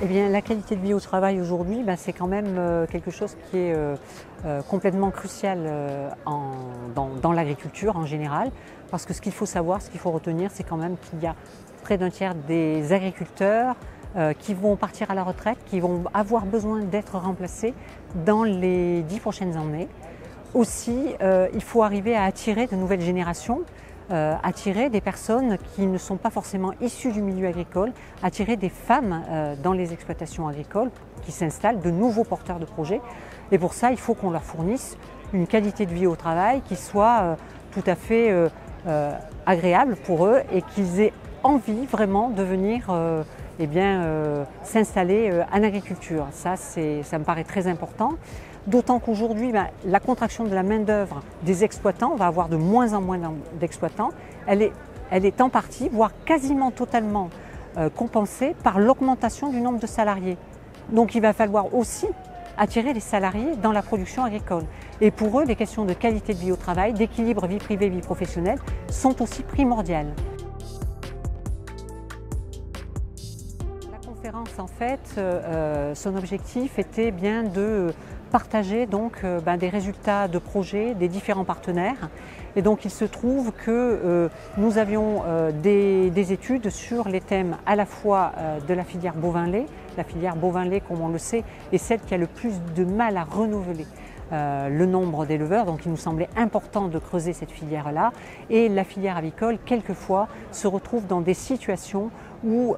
Eh bien, la qualité de vie au travail aujourd'hui, c'est quand même quelque chose qui est complètement crucial dans l'agriculture en général, parce que ce qu'il faut savoir, ce qu'il faut retenir, c'est quand même qu'il y a près d'un tiers des agriculteurs qui vont partir à la retraite, qui vont avoir besoin d'être remplacés dans les 10 prochaines années. Aussi, il faut arriver à attirer de nouvelles générations, attirer des personnes qui ne sont pas forcément issues du milieu agricole, attirer des femmes dans les exploitations agricoles qui s'installent, de nouveaux porteurs de projets. Et pour ça, il faut qu'on leur fournisse une qualité de vie au travail qui soit tout à fait agréable pour eux et qu'ils aient envie vraiment de venir s'installer en agriculture. Ça me paraît très important. D'autant qu'aujourd'hui, la contraction de la main-d'œuvre des exploitants, on va avoir de moins en moins d'exploitants, elle est en partie, voire quasiment totalement compensée par l'augmentation du nombre de salariés. Donc il va falloir aussi attirer les salariés dans la production agricole. Et pour eux, les questions de qualité de vie au travail, d'équilibre vie privée, vie professionnelle sont aussi primordiales. La conférence, en fait, son objectif était bien de partager donc des résultats de projets des différents partenaires. Et donc il se trouve que nous avions des études sur les thèmes à la fois de la filière bovin-lait. La filière bovin-lait, comme on le sait, est celle qui a le plus de mal à renouveler le nombre d'éleveurs, donc il nous semblait important de creuser cette filière-là. Et la filière avicole, quelquefois, se retrouve dans des situations où,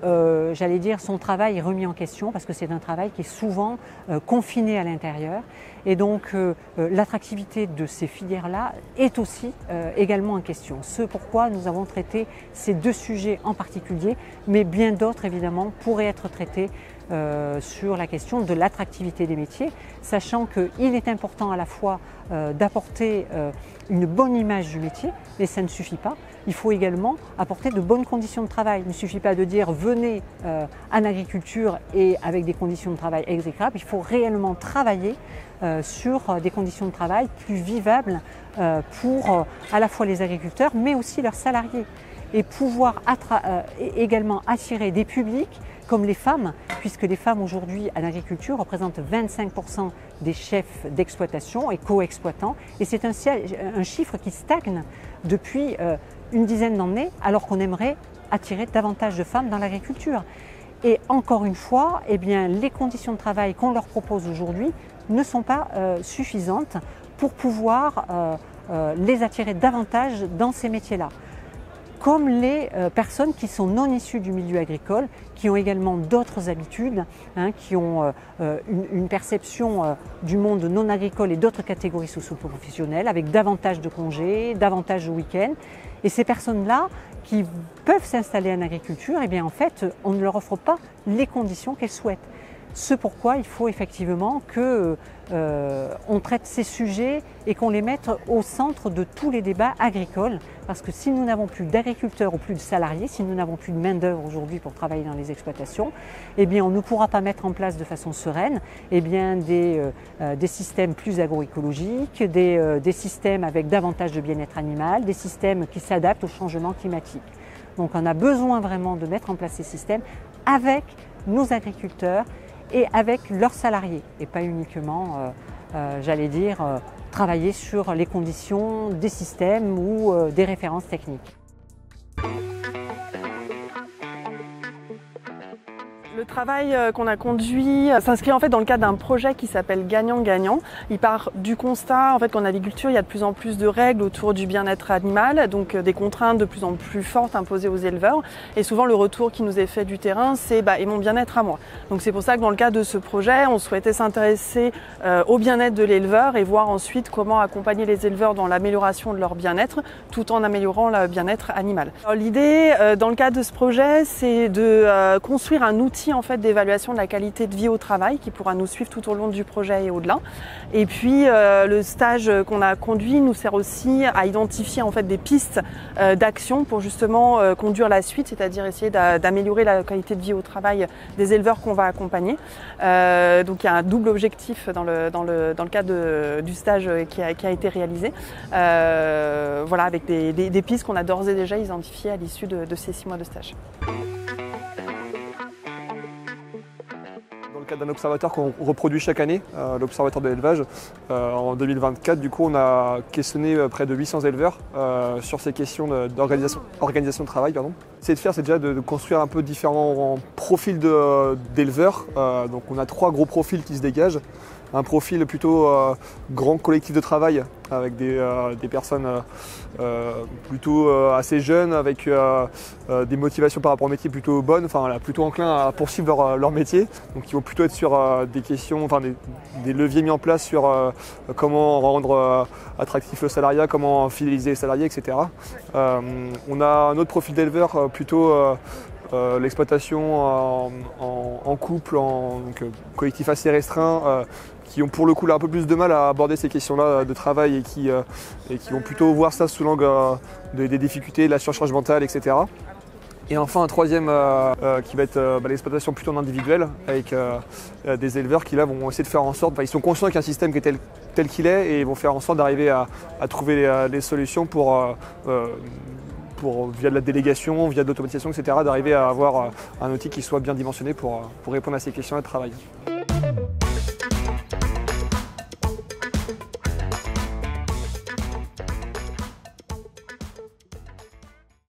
j'allais dire, son travail est remis en question parce que c'est un travail qui est souvent confiné à l'intérieur. Et donc, l'attractivité de ces filières-là est aussi également en question. Ce pourquoi nous avons traité ces deux sujets en particulier, mais bien d'autres, évidemment, pourraient être traités sur la question de l'attractivité des métiers, sachant qu'il est important à la fois d'apporter une bonne image du métier, mais ça ne suffit pas. Il faut également apporter de bonnes conditions de travail. Il ne suffit pas de dire venez en agriculture et avec des conditions de travail exécrables. Il faut réellement travailler sur des conditions de travail plus vivables pour à la fois les agriculteurs, mais aussi leurs salariés. Et pouvoir également attirer des publics comme les femmes, puisque les femmes aujourd'hui en agriculture représentent 25% des chefs d'exploitation et co-exploitants. Et c'est un chiffre qui stagne depuis une dizaine d'années, alors qu'on aimerait attirer davantage de femmes dans l'agriculture. Et encore une fois, les conditions de travail qu'on leur propose aujourd'hui ne sont pas suffisantes pour pouvoir les attirer davantage dans ces métiers-là. Comme les personnes qui sont non issues du milieu agricole, qui ont également d'autres habitudes, qui ont une perception du monde non agricole et d'autres catégories socio-professionnelles, avec davantage de congés, davantage de week-ends. Et ces personnes-là, qui peuvent s'installer en agriculture, en fait, on ne leur offre pas les conditions qu'elles souhaitent. Ce pourquoi il faut effectivement qu'on traite ces sujets et qu'on les mette au centre de tous les débats agricoles. Parce que si nous n'avons plus d'agriculteurs ou plus de salariés, si nous n'avons plus de main-d'œuvre aujourd'hui pour travailler dans les exploitations, on ne pourra pas mettre en place de façon sereine des systèmes plus agroécologiques, des systèmes avec davantage de bien-être animal, des systèmes qui s'adaptent au changement climatique. Donc on a besoin vraiment de mettre en place ces systèmes avec nos agriculteurs et avec leurs salariés, et pas uniquement, travailler sur les conditions des systèmes ou des références techniques. Le travail qu'on a conduit s'inscrit en fait dans le cadre d'un projet qui s'appelle Gagnant-Gagnant. Il part du constat en fait qu'en agriculture, il y a de plus en plus de règles autour du bien-être animal, donc des contraintes de plus en plus fortes imposées aux éleveurs. Et souvent, le retour qui nous est fait du terrain, c'est et mon bien-être à moi. Donc c'est pour ça que dans le cadre de ce projet, on souhaitait s'intéresser au bien-être de l'éleveur et voir ensuite comment accompagner les éleveurs dans l'amélioration de leur bien-être, tout en améliorant le bien-être animal. L'idée dans le cadre de ce projet, c'est de construire un outil en fait d'évaluation de la qualité de vie au travail qui pourra nous suivre tout au long du projet et au-delà. Et puis le stage qu'on a conduit nous sert aussi à identifier en fait des pistes d'action pour justement conduire la suite, c'est-à-dire essayer d'améliorer la qualité de vie au travail des éleveurs qu'on va accompagner. Donc il y a un double objectif dans le cadre du stage qui a été réalisé. Voilà, avec des pistes qu'on a d'ores et déjà identifiées à l'issue de ces 6 mois de stage. Dans le cadre d'un observatoire qu'on reproduit chaque année, l'observatoire de l'élevage, en 2024, du coup, on a questionné près de 800 éleveurs sur ces questions d'organisation de travail. C'est de faire, c'est déjà de construire un peu différents profils d'éleveurs. Donc on a 3 gros profils qui se dégagent. Un profil plutôt grand collectif de travail avec des personnes plutôt assez jeunes, avec des motivations par rapport au métier plutôt bonnes, enfin plutôt enclins à poursuivre leur métier. Donc ils vont plutôt être sur des questions, enfin des leviers mis en place sur comment rendre attractif le salariat, comment fidéliser les salariés, etc. On a un autre profil d'éleveur plutôt l'exploitation en couple, donc, collectif assez restreint, qui ont pour le coup là, un peu plus de mal à aborder ces questions-là de travail et qui vont plutôt voir ça sous l'angle des difficultés, de la surcharge mentale, etc. Et enfin un troisième qui va être l'exploitation plutôt en individuel, avec des éleveurs qui là vont essayer de faire en sorte, ils sont conscients qu'il y a un système qui est tel qu'il est et ils vont faire en sorte d'arriver à trouver les solutions pour via de la délégation, via de l'automatisation, etc., d'arriver à avoir un outil qui soit bien dimensionné pour répondre à ces questions de travail.